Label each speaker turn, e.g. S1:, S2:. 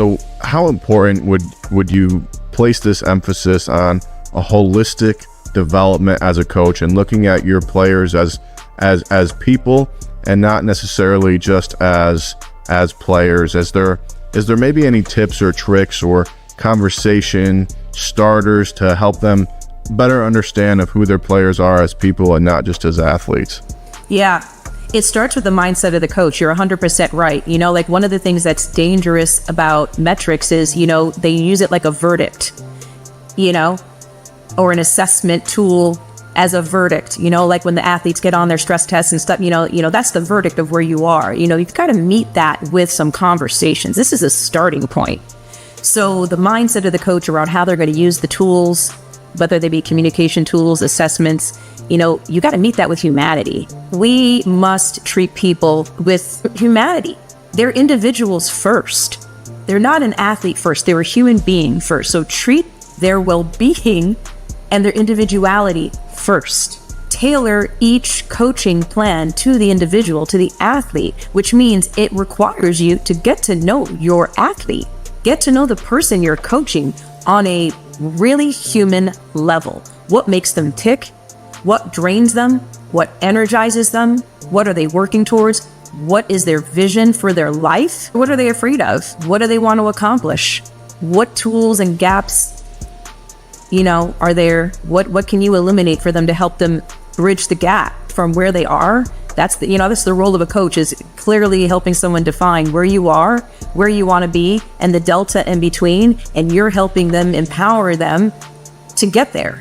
S1: So how important would you place this emphasis on a holistic development as a coach and looking at your players as people and not necessarily just as players? Is there maybe any tips or tricks or conversation starters to help them better understand of who their players are as people and not just as athletes?
S2: Yeah, it starts with the mindset of the coach. You're 100% right. Like one of the things that's dangerous about metrics is, they use it like a verdict, or an assessment tool as a verdict, like when the athletes get on their stress tests and stuff, that's the verdict of where you are. You've got to meet that with some conversations. This is a starting point. So the mindset of the coach around how they're going to use the tools, whether they be communication tools, assessments, you got to meet that with humanity. We must treat people with humanity. They're individuals first. They're not an athlete first. They're a human being first. So treat their well-being and their individuality first. Tailor each coaching plan to the individual, to the athlete, which means it requires you to get to know your athlete. Get to know the person you're coaching on a really human level. What makes them tick? What drains them? What energizes them? What are they working towards? What is their vision for their life? What are they afraid of? What do they want to accomplish? What tools and gaps, are there? What can you eliminate for them to help them bridge the gap from where they are? That's the role of a coach, is clearly helping someone define where you are, where you want to be, and the delta in between, and you're helping them, empower them to get there.